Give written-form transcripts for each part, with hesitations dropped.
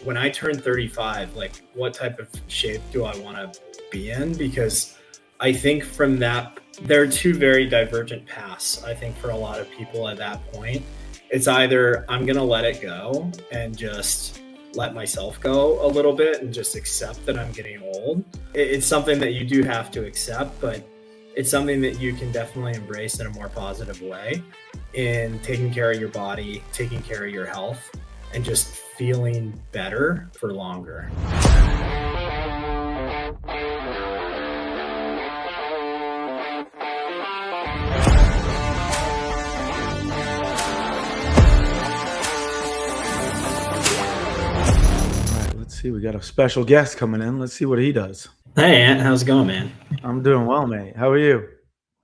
when I turn 35, like what type of shape do I want to be in? Because I think from that, there are two very divergent paths. I think for a lot of people at that point, it's either I'm going to let it go and just let myself go a little bit and just accept that I'm getting old. It's something that you do have to accept, but it's something that you can definitely embrace in a more positive way in taking care of your body, taking care of your health, and just feeling better for longer. We got a special guest coming in. Let's see what he does. Hey, Ant, how's it going, man? I'm doing well, mate. How are you?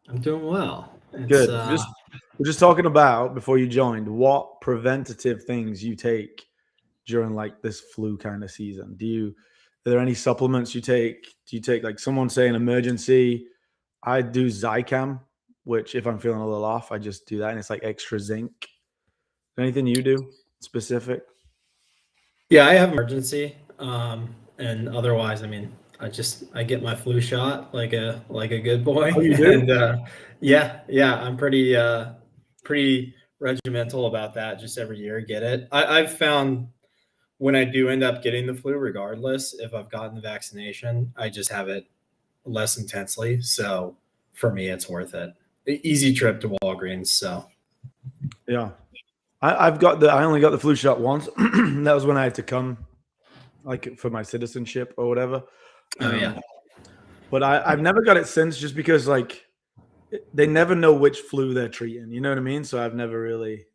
I'm doing well. Good. We're just talking about, before you joined, what preventative things you take during like this flu kind of season. Are there any supplements you take? Do you take, like someone saying emergency? I do Zicam, which if I'm feeling a little off, I just do that, and it's like extra zinc. Anything you do specific? Yeah, I have emergency. And otherwise, I mean, I get my flu shot like a good boy. Oh, you do? And yeah, I'm pretty regimental about that. Just every year, get it. I've found when I do end up getting the flu, regardless if I've gotten the vaccination, I just have it less intensely. So for me, it's worth it. Easy trip to Walgreens. So yeah. I only got the flu shot once. That was when I had to come, like for my citizenship or whatever. Oh yeah. But I've never got it since, just because like they never know which flu they're treating. You know what I mean? So I've never really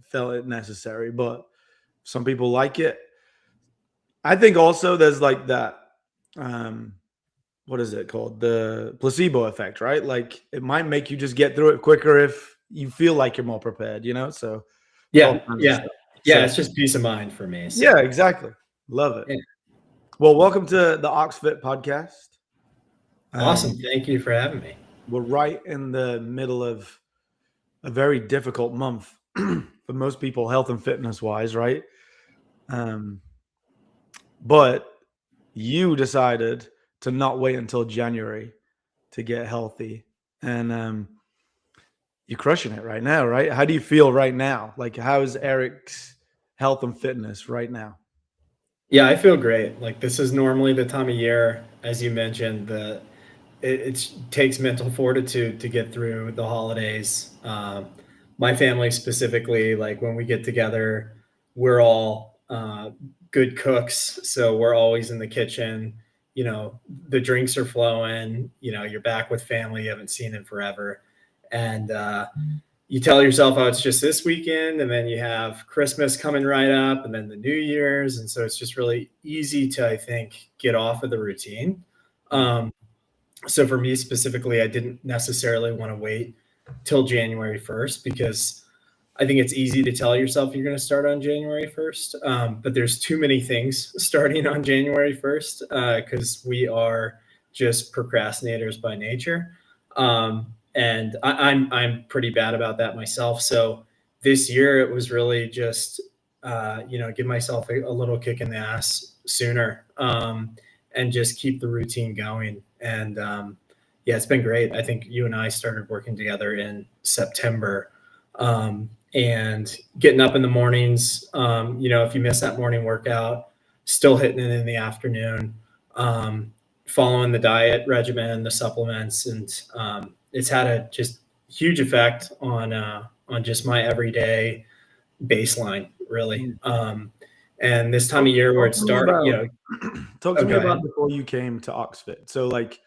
felt it necessary. But some people like it. I think also there's like that. What is it called? The placebo effect, right? Like it might make you just get through it quicker if you feel like you're more prepared, you know? So yeah. It's just peace of mind for me. So. Yeah, exactly. Love it. Yeah. Well, welcome to the OxFit podcast. Awesome. Thank you for having me. We're right in the middle of a very difficult month for most people, health and fitness wise, right? But you decided to not wait until January to get healthy. And you're crushing it right now, right? How do you feel right now? Like, how is Eric's health and fitness right now? Yeah, I feel great. Like, this is normally the time of year, as you mentioned, it takes mental fortitude to get through the holidays. My family specifically, like when we get together, we're all good cooks. So we're always in the kitchen. You know, the drinks are flowing. You know, you're back with family you haven't seen in forever. And you tell yourself, oh, it's just this weekend. And then you have Christmas coming right up and then the New Year's. And so it's just really easy to, I think, get off of the routine. So for me specifically, I didn't necessarily want to wait till January 1st because I think it's easy to tell yourself you're going to start on January 1st. But there's too many things starting on January 1st because we are just procrastinators by nature. And I'm pretty bad about that myself. So this year it was really just, give myself a little kick in the ass sooner and just keep the routine going. And it's been great. I think you and I started working together in September and getting up in the mornings, if you miss that morning workout, still hitting it in the afternoon, following the diet regimen, the supplements, and it's had a just huge effect on just my everyday baseline, really. And this time of year where it started, talk to me about before you came to OxFit. So like,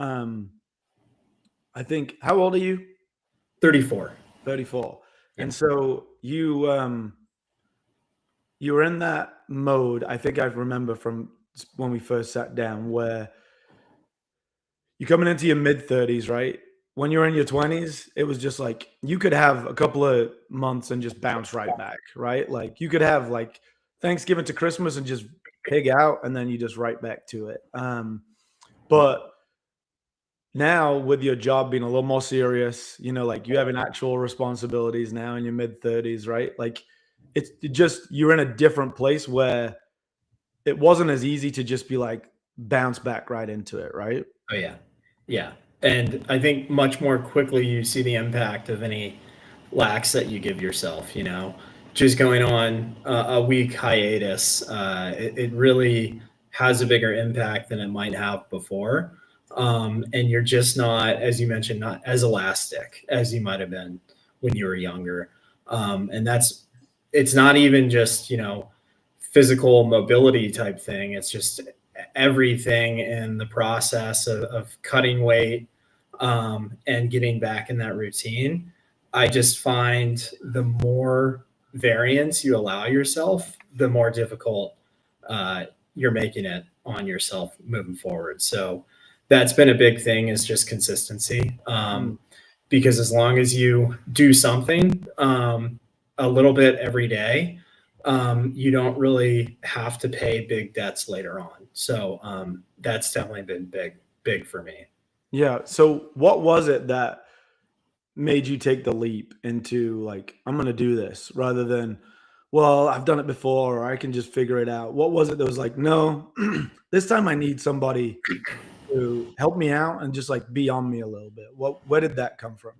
I think, how old are you? 34. Yeah. And so you were in that mode. I think I remember from when we first sat down where you're coming into your mid 30s, right? When you're in your 20s, it was just like you could have a couple of months and just bounce right back, right? Like you could have like Thanksgiving to Christmas and just pig out, and then you just right back to it. But now with your job being a little more serious, like you having actual responsibilities now in your mid 30s, right? Like it's just you're in a different place where it wasn't as easy to just be like bounce back right into it, right? Oh yeah. Yeah. And I think much more quickly you see the impact of any lacks that you give yourself, you know, just going on a week hiatus. It really has a bigger impact than it might have before. And you're just not, as you mentioned, not as elastic as you might have been when you were younger. And it's not even just, you know, physical mobility type thing. It's just everything in the process of cutting weight and getting back in that routine. I just find the more variance you allow yourself, the more difficult uh, you're making it on yourself moving forward. So that's been a big thing is just consistency. Mm. Because as long as you do something a little bit every day, you don't really have to pay big debts later on. So that's definitely been big for me. Yeah. So what was it that made you take the leap into like, I'm going to do this rather than, well, I've done it before or I can just figure it out? What was it that was like, no, this time I need somebody to help me out and just like be on me a little bit? Where did that come from?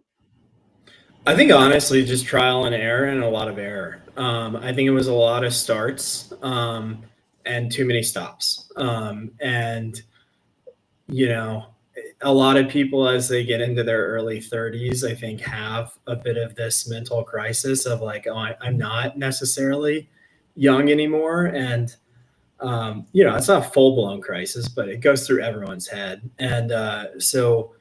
I think honestly, just trial and error and a lot of error. I think it was a lot of starts and too many stops. And you know, a lot of people as they get into their early 30s, I think have a bit of this mental crisis of like, oh, I'm not necessarily young anymore. And, you know, it's not a full blown crisis, but it goes through everyone's head. And so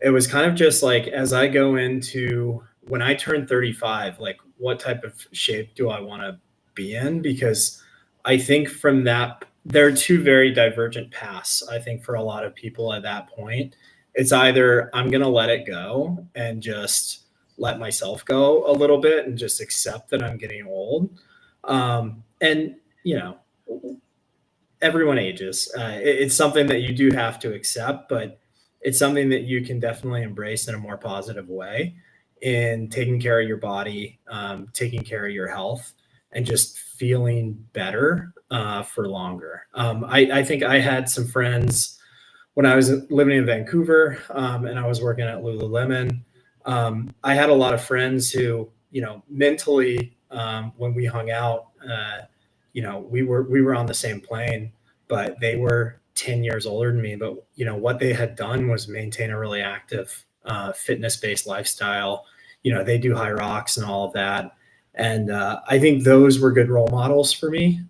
it was kind of just like, as I go into when I turn 35, like, what type of shape do I want to be in? Because I think from that, there are two very divergent paths. I think for a lot of people at that point, it's either I'm going to let it go and just let myself go a little bit and just accept that I'm getting old. And, you know, everyone ages. It's something that you do have to accept, but it's something that you can definitely embrace in a more positive way in taking care of your body, taking care of your health, and just feeling better for longer. I think I had some friends when I was living in Vancouver and I was working at Lululemon. I had a lot of friends who, you know, mentally, when we hung out, you know, we were on the same plane, but they were 10 years older than me. But you know, what they had done was maintain a really active, fitness-based lifestyle. You know, they do high rocks and all of that. And I think those were good role models for me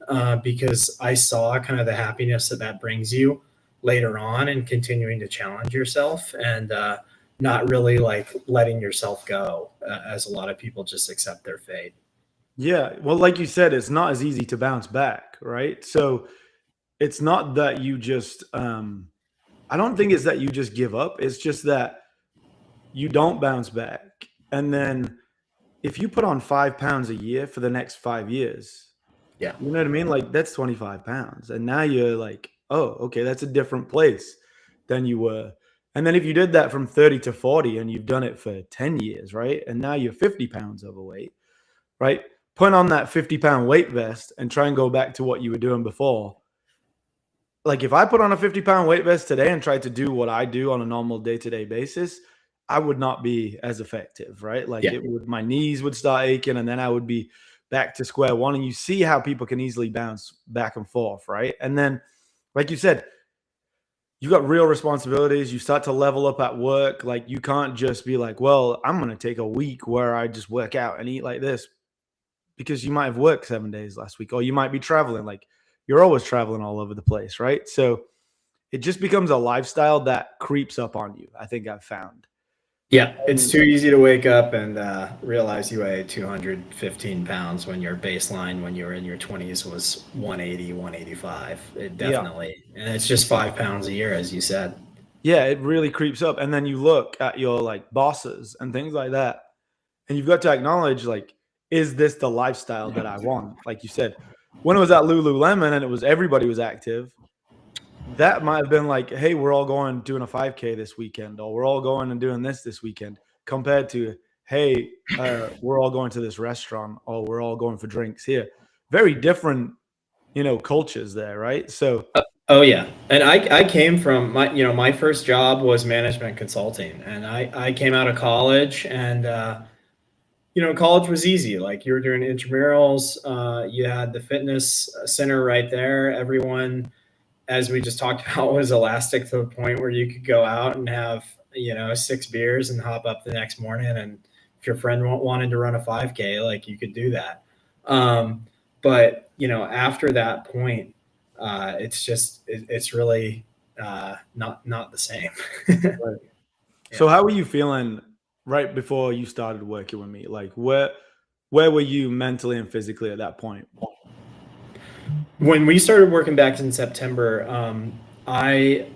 because I saw kind of the happiness that that brings you later on and continuing to challenge yourself and not really like letting yourself go as a lot of people just accept their fate. Yeah. Well, like you said, it's not as easy to bounce back, right? So it's not that you just, I don't think it's that you just give up. It's just that you don't bounce back. And then if you put on 5 pounds a year for the next 5 years, Yeah. you know what I mean? Like that's 25 pounds. And now you're like, oh, okay, that's a different place than you were. And then if you did that from 30 to 40 and you've done it for 10 years, right? And now you're 50 pounds overweight, right? Put on that 50-pound weight vest and try and go back to what you were doing before. Like if I put on a 50-pound weight vest today and tried to do what I do on a normal day-to-day basis, I would not be as effective, right? Like Yeah. it would, my knees would start aching and then I would be back to square one. And you see how people can easily bounce back and forth, right? And then, like you said, you got real responsibilities. You start to level up at work. Like you can't just be like, well, I'm going to take a week where I just work out and eat like this because you might have worked 7 days last week or you might be traveling. Like you're always traveling all over the place, right? So it just becomes a lifestyle that creeps up on you. I think I've found. Yeah, it's And too easy to wake up and realize you weigh 215 pounds when your baseline when you were in your 20s was 180, 185. It yeah, definitely, and it's just 5 pounds a year, as you said. yeah, it really creeps up. And then you look at your like bosses and things like that, and you've got to acknowledge like, is this the lifestyle that I want? Like you said, when it was at Lululemon and it was everybody was active, that might have been like, hey, we're all going doing a 5K this weekend, or we're all going and doing this weekend, compared to, hey, we're all going to this restaurant, or we're all going for drinks here. Very different, cultures there, right? So, Oh yeah, and I came from my first job was management consulting, and I came out of college, and college was easy. Like you were doing intramurals, you had the fitness center right there. Everyone, as we just talked about, was elastic to the point where you could go out and have 6 beers and hop up the next morning, and if your friend wanted to run a 5K, like you could do that. But after that point, it's really not the same. right. So Yeah. how were you feeling right before you started working with me? Like, where were you mentally and physically at that point? When we started working back in September, I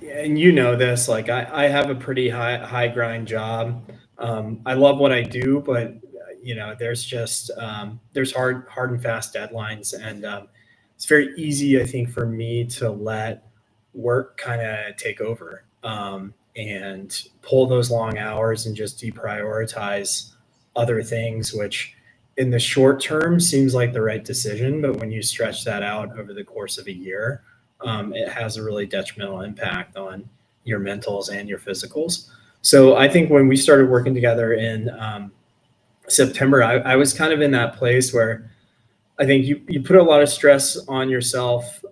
and you know this, like I have a pretty high grind job. I love what I do, but there's just there's hard and fast deadlines, and it's very easy, I think, for me to let work kind of take over, and pull those long hours and just deprioritize other things, which in the short term seems like the right decision, but when you stretch that out over the course of a year, it has a really detrimental impact on your mentals and your physicals. So I think when we started working together in September, I was kind of in that place where I think you put a lot of stress on yourself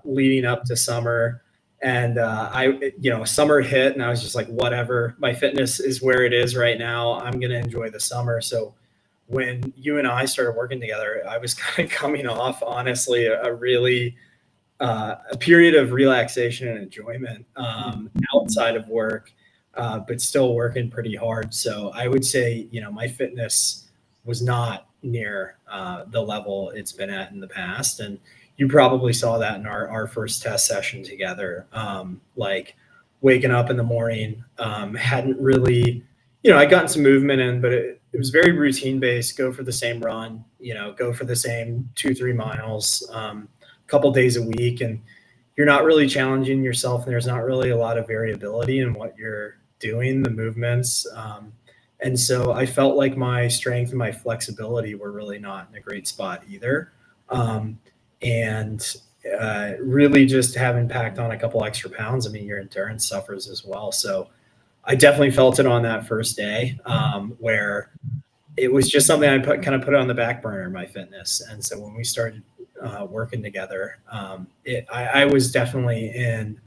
leading up to summer. And summer hit, and I was just like, whatever. My fitness is where it is right now. I'm gonna enjoy the summer. So when you and I started working together, I was kind of coming off, honestly, a really a period of relaxation and enjoyment outside of work, but still working pretty hard. So I would say, my fitness was not near the level it's been at in the past. And you probably saw that in our first test session together. Like waking up in the morning, hadn't really, I'd gotten some movement in, but it was very routine based. Go for the same run, go for the same 2-3 miles. Couple days a week, and you're not really challenging yourself, and there's not really a lot of variability in what you're doing, the movements. And so I felt like my strength and my flexibility were really not in a great spot either. And really just having packed on a couple extra pounds, I mean, your endurance suffers as well. So I definitely felt it on that first day, where it was just something I kind of put on the back burner, my fitness. And so when we started working together, I was definitely in,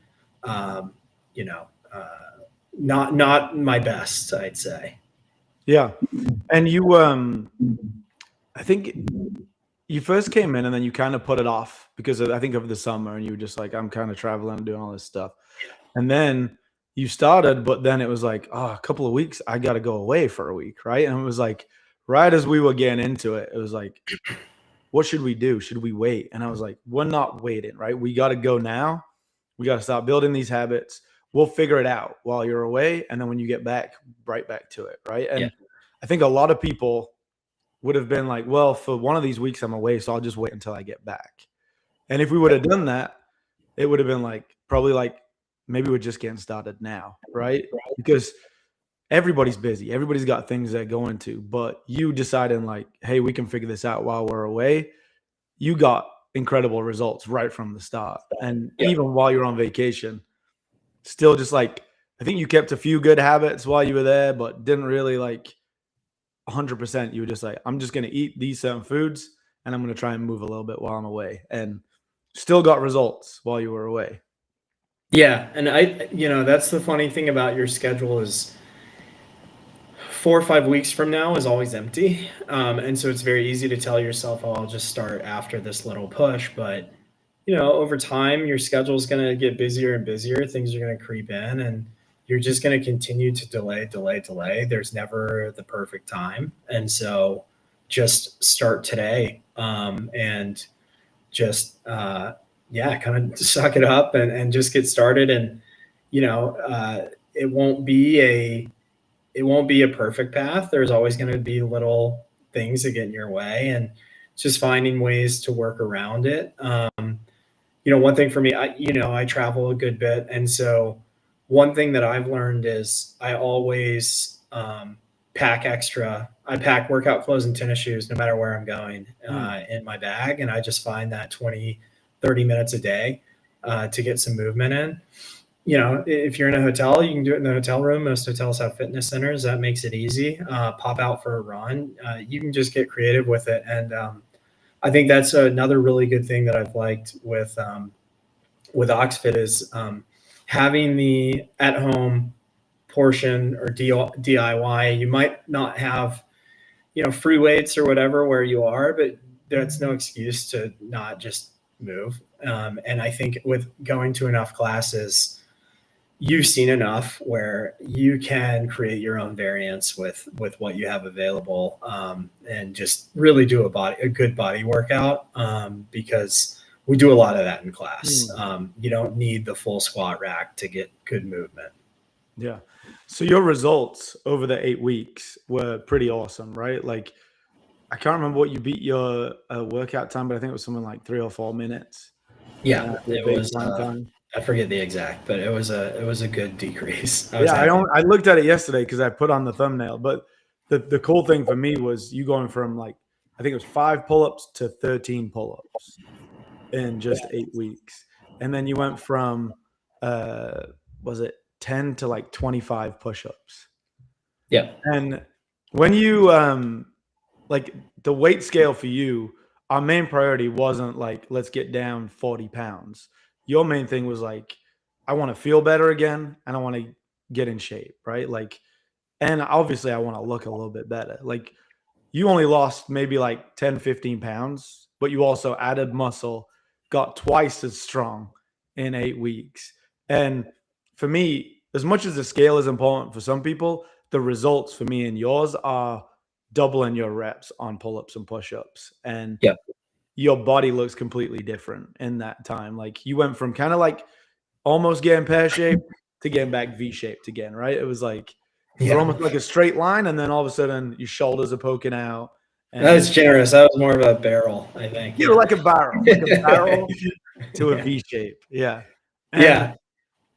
um, you know, uh, not my best, I'd say. Yeah. And I think you first came in and then you kind of put it off because I think of the summer and you were just like, I'm kind of traveling and doing all this stuff. And then you started, but then it was like, oh, a couple of weeks, I got to go away for a week. Right. And it was like, right as we were getting into it, it was like, what should we do? Should we wait? And I was like, we're not waiting. Right. We got to go now. We got to start building these habits. We'll figure it out while you're away. And then when you get back, right back to it. Right. Yeah. And I think a lot of people would have been like, well, for one of these weeks I'm away, so I'll just wait until I get back. And if we would have done that, it would have been like probably like maybe we're just getting started now, right? Because everybody's busy, everybody's got things they're going to, but you deciding like, hey, we can figure this out while we're away. You got incredible results right from the start, and Yeah. even while you're on vacation, still just like I think you kept a few good habits while you were there, but didn't really like 100%. You were just like, I'm just going to eat these certain foods and I'm going to try and move a little bit while I'm away, and still got results while you were away. Yeah. And that's the funny thing about your schedule is 4 or 5 weeks from now is always empty. And so it's very easy to tell yourself, oh, I'll just start after this little push. But, over time, your schedule is going to get busier and busier. Things are going to creep in, and you're just going to continue to delay, delay, delay. There's never the perfect time. And so just start today, and just, yeah, kind of suck it up and just get started. And, it won't be a perfect path. There's always going to be little things that get in your way, and just finding ways to work around it. One thing for me, I travel a good bit, and so one thing that I've learned is I always pack extra. I pack workout clothes and tennis shoes no matter where I'm going Mm. in my bag. And I just find that 20, 30 minutes a day to get some movement in. If you're in a hotel, you can do it in the hotel room. Most hotels have fitness centers. That makes it easy. Pop out for a run. You can just get creative with it. And I think that's another really good thing that I've liked with OxFit is having the at home portion or DIY. You might not have, free weights or whatever where you are, but that's no excuse to not just move. And I think with going to enough classes, you've seen enough where you can create your own variants with what you have available, and just really do a good body workout, because we do a lot of that in class. Mm. You don't need the full squat rack to get good movement. Yeah. So your results over the 8 weeks were pretty awesome, right? Like, I can't remember what you beat your workout time, but I think it was something like 3 or 4 minutes, Yeah, your it was. baseline time. I forget the exact, but it was a good decrease. I was Yeah, happy. I looked at it yesterday because I put on the thumbnail. But the cool thing for me was you going from like, I think it was 5 pull-ups to 13 pull-ups in just 8 weeks, and then you went from uh was it 10 to like 25 push-ups. Yeah, And when you like the weight scale for you, our main priority wasn't like, let's get down 40 pounds. Your main thing was like, I want to feel better again and I want to get in shape, right? Like, and obviously I want to look a little bit better. Like, you only lost maybe like 10, 15 pounds, but you also added muscle, got twice as strong in 8 weeks. And for me, as much as the scale is important for some people, the results for me and yours are doubling your reps on pull ups and push ups. And yeah, your body looks completely different in that time. Like, you went from kind of like almost getting pear shaped to getting back V shaped again, right? It was yeah. almost like a straight line, and then all of a sudden your shoulders are poking out, That and was generous. That was more of a barrel, I think. you're Yeah. like a barrel to a Yeah. V shape. Yeah. And Yeah.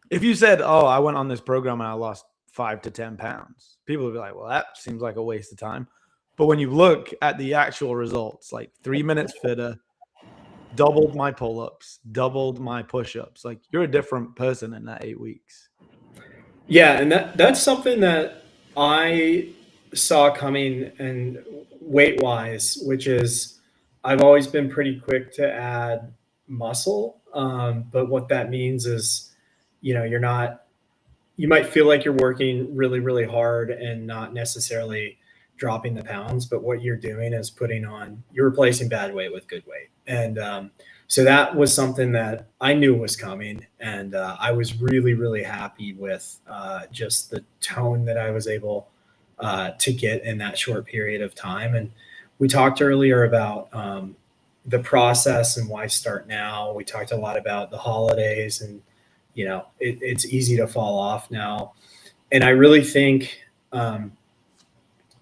if you said, "Oh, I went on this program and I lost 5 to 10 pounds," people would be like, "Well, that seems like a waste of time." But when you look at the actual results, like 3 minutes fitter, doubled my pull ups, doubled my push ups, like, you're a different person in that 8 weeks. Yeah, and that's something that I saw coming and weight wise, which is I've always been pretty quick to add muscle. But what that means is, you're not you might feel like you're working really, really hard and not necessarily dropping the pounds, but what you're doing is you're replacing bad weight with good weight. And so that was something that I knew was coming. And I was really, really happy with just the tone that I was able to get in that short period of time. And we talked earlier about the process and why start now. We talked a lot about the holidays and it's easy to fall off now. And um,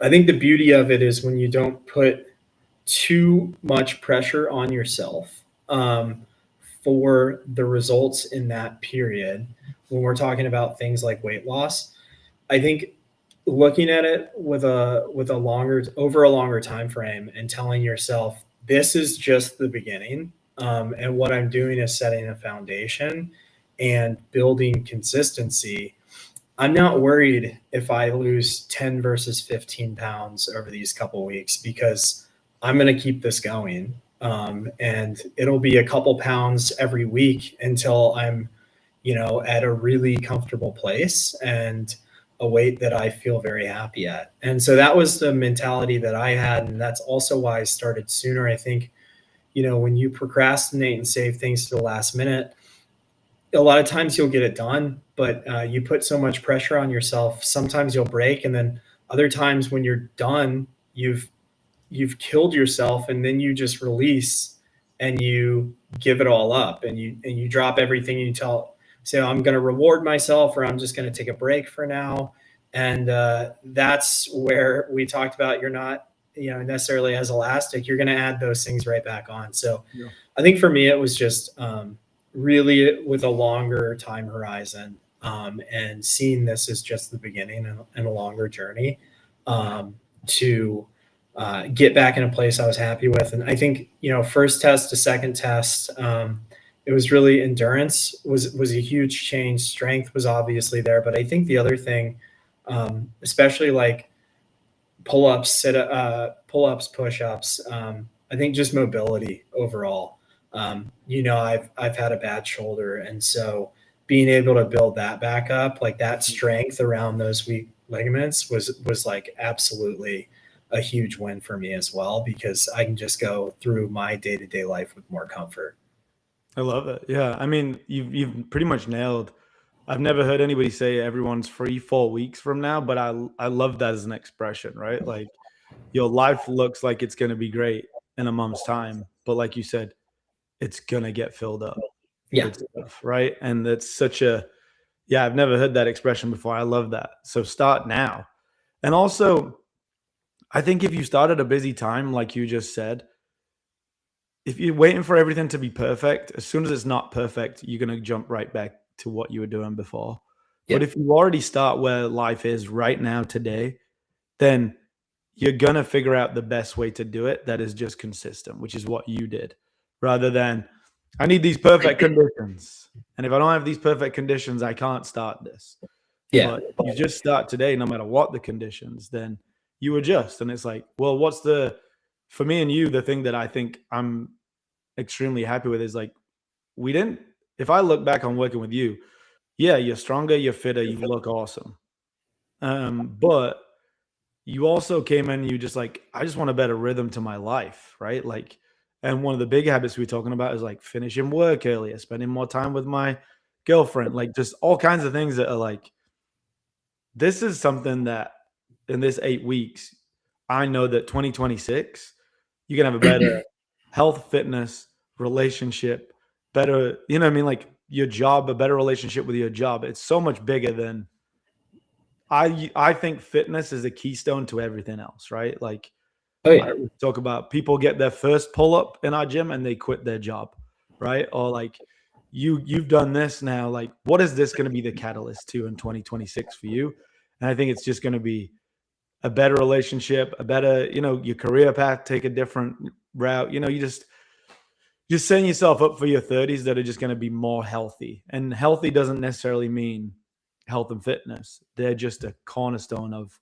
I think the beauty of it is when you don't put too much pressure on yourself for the results in that period. When we're talking about things like weight loss, I think looking at it with a longer time frame and telling yourself this is just the beginning, and what I'm doing is setting a foundation and building consistency. I'm not worried if I lose 10 versus 15 pounds over these couple weeks because I'm going to keep this going. And it'll be a couple pounds every week until I'm, at a really comfortable place and a weight that I feel very happy at. And so that was the mentality that I had. And that's also why I started sooner. I think, when you procrastinate and save things to the last minute, a lot of times you'll get it done, but you put so much pressure on yourself. Sometimes you'll break, and then other times when you're done, you've killed yourself, and then you just release and you give it all up, and you drop everything, and say, I'm going to reward myself, or I'm just going to take a break for now. And that's where we talked about you're not necessarily as elastic. You're going to add those things right back on. So Yeah. I think for me, it was just really with a longer time horizon, and seeing this as just the beginning and a longer journey. to get back in a place I was happy with. And I think, first test to second test, it was really endurance was a huge change. Strength was obviously there, but I think the other thing, especially like pull-ups, pull-ups, push-ups. I think just mobility overall. I've had a bad shoulder, and so being able to build that back up, like that strength around those weak ligaments, was like absolutely a huge win for me as well, because I can just go through my day-to-day life with more comfort. I love it. Yeah, I mean, you've pretty much nailed. I've never heard anybody say everyone's free 4 weeks from now, but I love that as an expression, right? Like your life looks like it's going to be great in a month's time, but like you said, it's gonna get filled up Yeah. with stuff, right? And that's such a yeah, I've never heard that expression before. I love that. So start now. And also, I think if you start at a busy time, like you just said, if you're waiting for everything to be perfect, as soon as it's not perfect, you're gonna jump right back to what you were doing before. Yeah. But if you already start where life is right now today, then you're gonna figure out the best way to do it that is just consistent, which is what you did, rather than I need these perfect conditions. And if I don't have these perfect conditions, I can't start this. Yeah. But you just start today, no matter what the conditions, then you adjust. And it's like, well, for me and you, the thing that I think I'm extremely happy with is like, we didn't, if I look back on working with you, yeah, you're stronger, you're fitter, you look awesome. But you also came in, you just like, I just want a better rhythm to my life, right? Like, and one of the big habits we're talking about is like finishing work earlier, spending more time with my girlfriend, like just all kinds of things that are like, this is something that in this 8 weeks, I know that 2026, you can have a better health, fitness, relationship, better, you know what I mean? Like your job, a better relationship with your job. It's so much bigger than I think fitness is a keystone to everything else, right? Like Oh I yeah. always talk about people get their first pull up in our gym and they quit their job, right? Or like you've done this now. Like, what is this going to be the catalyst to in 2026 for you? And I think it's just going to be a better relationship, a better, your career path, take a different route. You just setting yourself up for your 30s that are just going to be more healthy. And healthy doesn't necessarily mean health and fitness. They're just a cornerstone of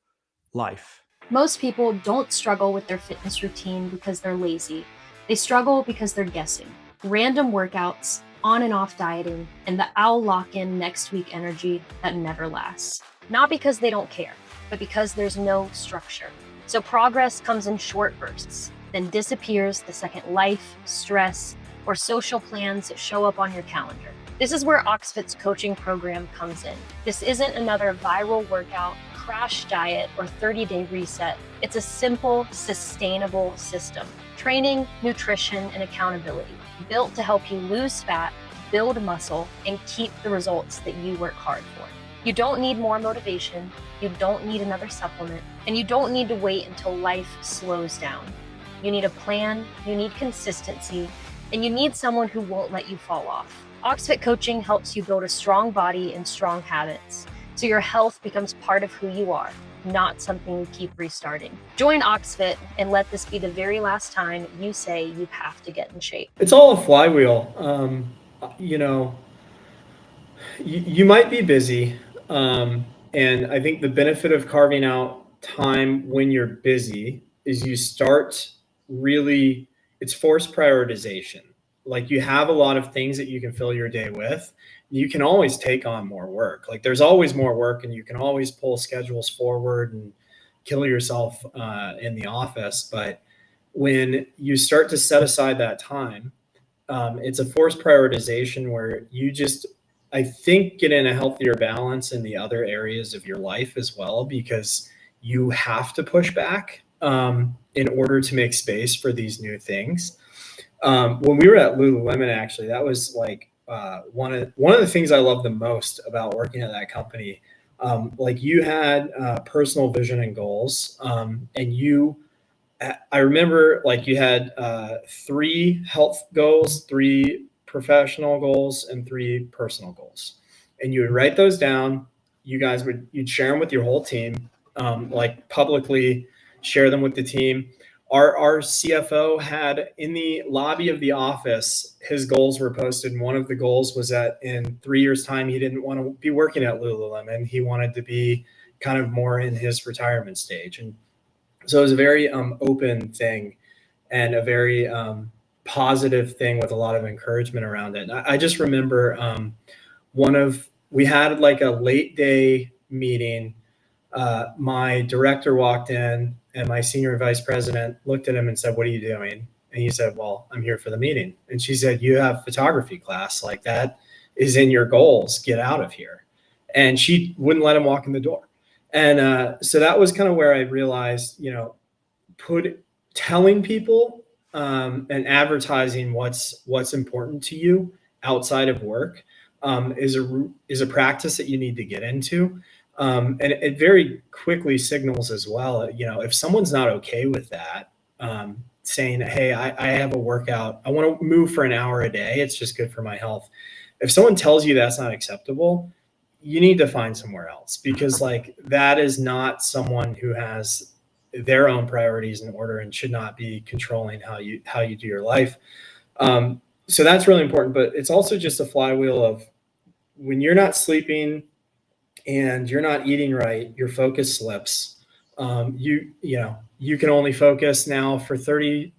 life. Most people don't struggle with their fitness routine because they're lazy. They struggle because they're guessing. Random workouts, on and off dieting, and the I'll lock in next week energy that never lasts. Not because they don't care, but because there's no structure. So progress comes in short bursts, then disappears the second life, stress, or social plans show up on your calendar. This is where OxFit's coaching program comes in. This isn't another viral workout, crash diet, or 30-day reset. It's a simple, sustainable system. Training, nutrition, and accountability, built to help you lose fat, build muscle, and keep the results that you work hard for. You don't need more motivation, you don't need another supplement, and you don't need to wait until life slows down. You need a plan, you need consistency, and you need someone who won't let you fall off. OxFit coaching helps you build a strong body and strong habits, so your health becomes part of who you are, not something you keep restarting. Join OxFit and let this be the very last time you say you have to get in shape. It's all a flywheel. You know, you might be busy, and I think the benefit of carving out time when you're busy is you start really, it's forced prioritization. Like you have a lot of things that you can fill your day with. You can always take on more work. Like there's always more work, and you can always pull schedules forward and kill yourself in the office. But when you start to set aside that time, it's a forced prioritization where you just, I think, get in a healthier balance in the other areas of your life as well, because you have to push back in order to make space for these new things. When we were at Lululemon, actually, that was like one of the things I love the most about working at that company. Like you had personal vision and goals, and I remember like you had three health goals, three professional goals, and three personal goals. And you would write those down. You'd share them with your whole team. like publicly share them with the team. Our CFO had in the lobby of the office, his goals were posted. And one of the goals was that in 3 years' time, he didn't want to be working at Lululemon. He wanted to be kind of more in his retirement stage. And so it was a very open thing and a very positive thing with a lot of encouragement around it. I just remember we had like a late day meeting. My director walked in and my senior vice president looked at him and said, "What are you doing?" And he said, "Well, I'm here for the meeting." And she said, "You have photography class. Like that is in your goals. Get out of here." And she wouldn't let him walk in the door. And so that was kind of where I realized, telling people and advertising what's important to you outside of work is a practice that you need to get into. And it very quickly signals as well, if someone's not okay with that, saying, "Hey, I have a workout. I want to move for an hour a day. It's just good for my health." If someone tells you that's not acceptable, you need to find somewhere else, because like that is not someone who has their own priorities in order and should not be controlling how you do your life. So that's really important, but it's also just a flywheel of when you're not sleeping and you're not eating right, your focus slips. You can only focus now for 30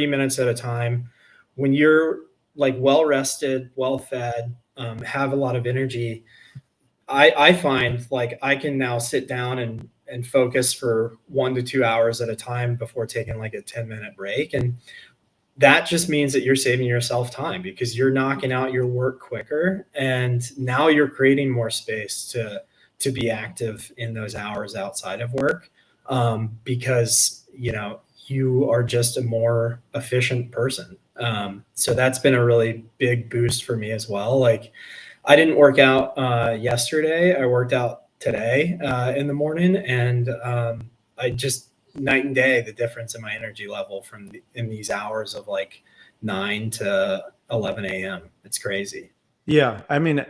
minutes at a time. When you're like well rested, well fed, have a lot of energy, I find like I can now sit down and focus for 1 to 2 hours at a time before taking like a 10-minute break. And that just means that you're saving yourself time because you're knocking out your work quicker. And now you're creating more space to be active in those hours outside of work, because, you are just a more efficient person. So that's been a really big boost for me as well. Like, I didn't work out yesterday. I worked out today in the morning, and I just night and day the difference in my energy level in these hours of like 9 to 11 a.m. It's crazy. Yeah, I mean,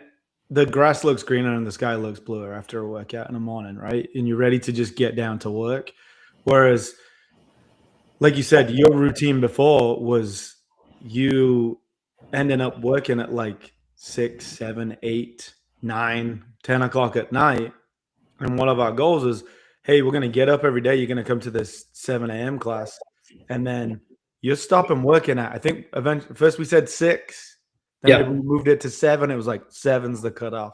the grass looks greener and the sky looks bluer after a workout in the morning, right? And you're ready to just get down to work. Whereas, like you said, your routine before was you ending up working at like 6, 7, 8, 9, 10 o'clock at night. And one of our goals is, hey, we're going to get up every day. You're going to come to this 7 a.m. class. And then you're stopping working at, I think, eventually, first we said 6. Then we moved it to 7. It was like 7's the cutoff.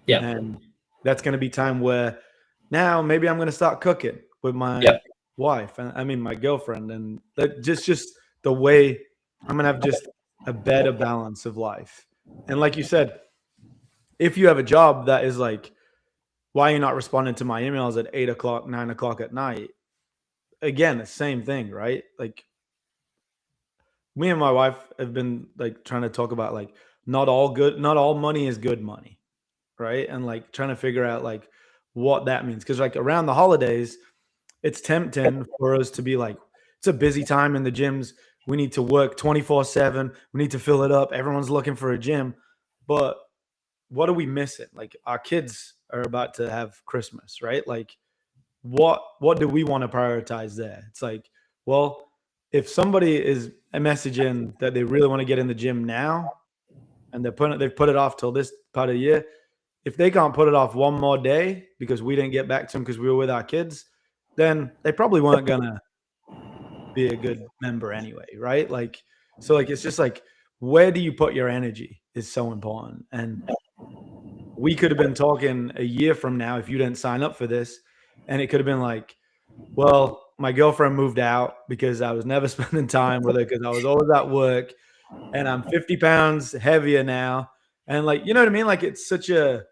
Yeah. And that's going to be time where now maybe I'm going to start cooking with my wife, and I mean my girlfriend, and that just the way I'm going to have just a better balance of life. And like you said, if you have a job that is like, why are you not responding to my emails at 8 o'clock, 9 o'clock at night? Again, the same thing, right? Like, me and my wife have been like trying to talk about like not all money is good money, right? And like trying to figure out like what that means, because like around the holidays, it's tempting for us to be like, it's a busy time in the gyms. We need to work 24/7. We need to fill it up. Everyone's looking for a gym, but what are we missing? Like, our kids are about to have Christmas, right? Like, what do we want to prioritize there? It's like, well, if somebody is messaging that they really want to get in the gym now, and they've put it off till this part of the year, if they can't put it off one more day because we didn't get back to them because we were with our kids, then they probably weren't gonna be a good member anyway, right? Like, so like it's just like, where do you put your energy is so important. And we could have been talking a year from now if you didn't sign up for this, and it could have been like, well, my girlfriend moved out because I was never spending time with her because I was always at work, and I'm 50 pounds heavier now. And like, you know what I mean? Like, it's such a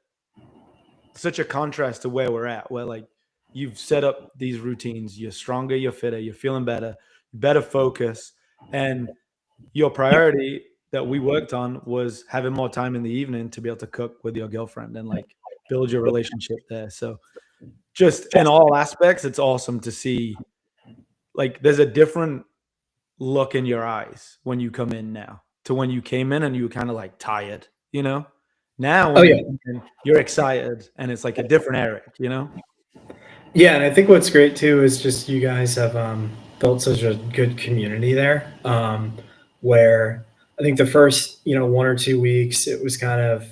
contrast to where we're at, where like you've set up these routines, you're stronger, you're fitter, you're feeling better focus. And your priority that we worked on was having more time in the evening to be able to cook with your girlfriend and like build your relationship there. So just in all aspects, it's awesome to see like there's a different look in your eyes when you come in now to when you came in and you were kind of like tired, you know? Now when you come in, you're excited and it's like a different Eric, you know? Yeah, and I think what's great too is just you guys have built such a good community there. Where I think the first 1 or 2 weeks it was kind of,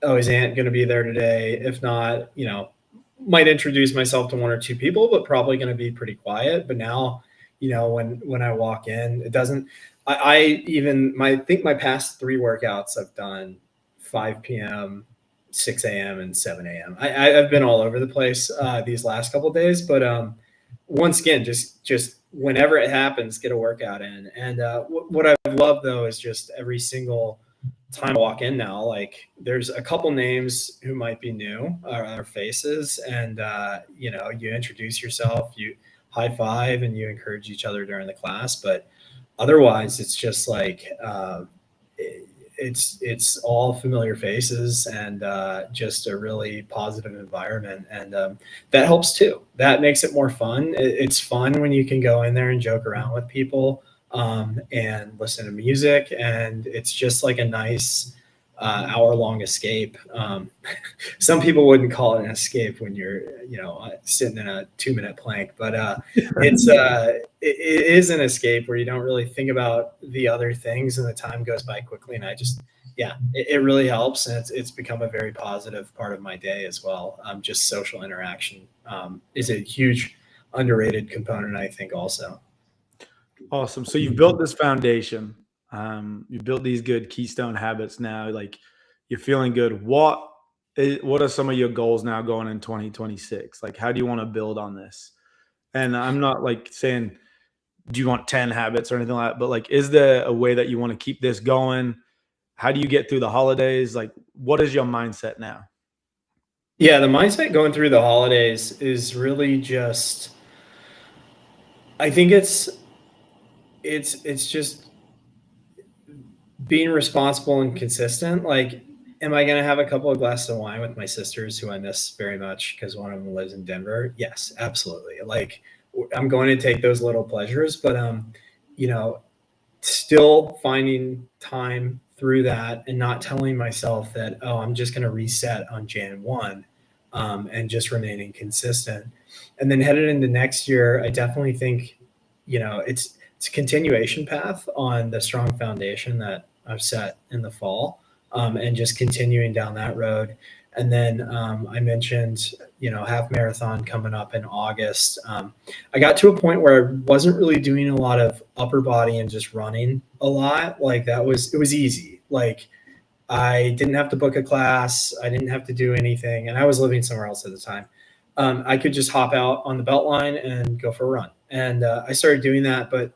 oh, is Ant going to be there today? If not, might introduce myself to 1 or 2 people, but probably going to be pretty quiet. But now, when I walk in, it doesn't. I even my I think my past 3 workouts I've done 5 p.m., 6 a.m., and 7 a.m. I've been all over the place these last couple of days, but once again, just whenever it happens, get a workout in. And what I've loved though is just every single time I walk in now, like there's a couple names who might be new or faces, and you introduce yourself, you high five, and you encourage each other during the class. But otherwise, it's just like it's all familiar faces and just a really positive environment, and that helps too. That makes it more fun. It's fun when you can go in there and joke around with people and listen to music, and it's just like a nice hour-long escape. Some people wouldn't call it an escape when you're sitting in a 2-minute plank, but it is an escape where you don't really think about the other things and the time goes by quickly. And I just, yeah, it really helps, and it's become a very positive part of my day as well. Just social interaction is a huge underrated component, I think, also. Awesome. So you've built this foundation. You've built these good keystone habits now. Like you're feeling good. What are some of your goals now going in 2026? Like how do you want to build on this? And I'm not like saying do you want 10 habits or anything like that, but like is there a way that you want to keep this going? How do you get through the holidays? Like what is your mindset now? Yeah, the mindset going through the holidays is really just, I think it's just being responsible and consistent. Like, am I going to have a couple of glasses of wine with my sisters who I miss very much because one of them lives in Denver? Yes, absolutely. Like, I'm going to take those little pleasures, but you know, still finding time through that and not telling myself that, oh, I'm just going to reset on Jan 1 and just remaining consistent. And then headed into next year, I definitely think, it's a continuation path on the strong foundation that I've set in the fall, and just continuing down that road. And then I mentioned, half marathon coming up in August. I got to a point where I wasn't really doing a lot of upper body and just running a lot. Like it was easy. Like I didn't have to book a class. I didn't have to do anything. And I was living somewhere else at the time. I could just hop out on the belt line and go for a run. And I started doing that, but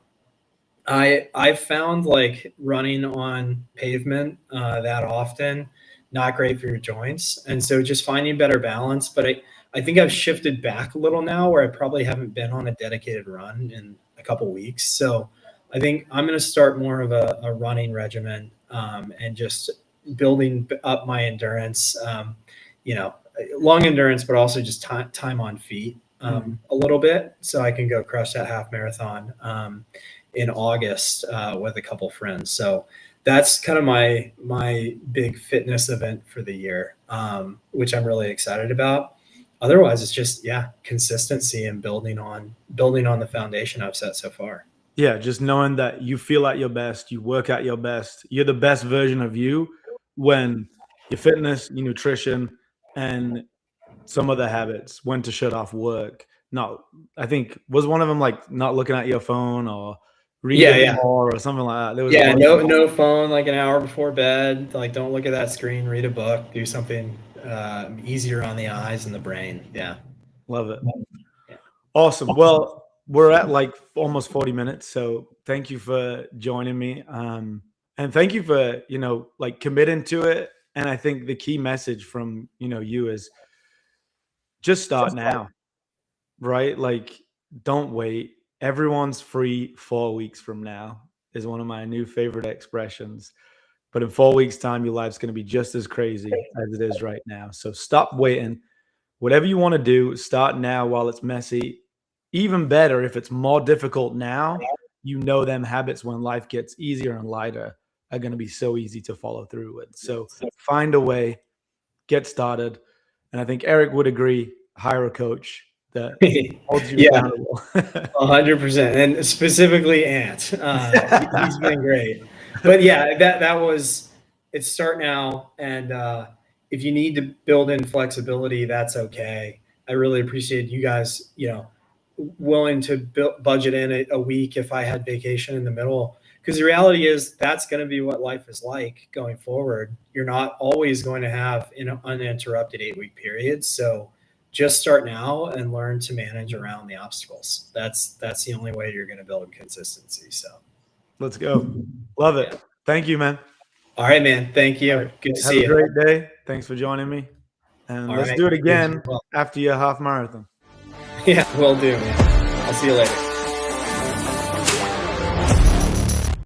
I found like running on pavement that often not great for your joints, and so just finding better balance. But I think I've shifted back a little now, where I probably haven't been on a dedicated run in a couple weeks. So I think I'm going to start more of a running regimen and just building up my endurance. You know, long endurance, but also just time on feet a little bit, so I can go crush that half marathon in August with a couple friends. So that's kind of my big fitness event for the year, which I'm really excited about. Otherwise, it's just consistency and building on the foundation I've set so far. Yeah, just knowing that you feel at your best, you work at your best, you're the best version of you when your fitness, your nutrition, and some of the habits, when to shut off work. No, I think was one of them like not looking at your phone or Yeah, reading yeah. more or something like that. There was a Yeah, bunch. no phone like an hour before bed. Like don't look at that screen, read a book, do something easier on the eyes and the brain. Yeah. Love it. Yeah. Awesome. Well, we're at like almost 40 minutes. So thank you for joining me. And thank you for, like committing to it. And I think the key message from, you is just start now, right? Like don't wait. Everyone's free 4 weeks from now is one of my new favorite expressions. But in 4 weeks' time, your life's going to be just as crazy as it is right now. So stop waiting. Whatever you want to do, start now while it's messy. Even better, if it's more difficult now, them habits when life gets easier and lighter are going to be so easy to follow through with. So find a way, get started. And I think Eric would agree, hire a coach. that holds you Yeah, accountable. 100%, and specifically Ant. He's been great. But yeah, that was it's start now, and if you need to build in flexibility, that's okay. I really appreciate you guys, willing to budget in a week if I had vacation in the middle. Because the reality is that's going to be what life is like going forward. You're not always going to have uninterrupted 8-week periods. So just start now and learn to manage around the obstacles. That's the only way you're going to build consistency. So Let's go. Love it. Yeah. Thank you, man. All right, man. Thank you. Right. Good to Have see a you. great day. Thanks for joining me. And All let's right. do it again Well, after your half marathon. yeah, will do, man. I'll see you later.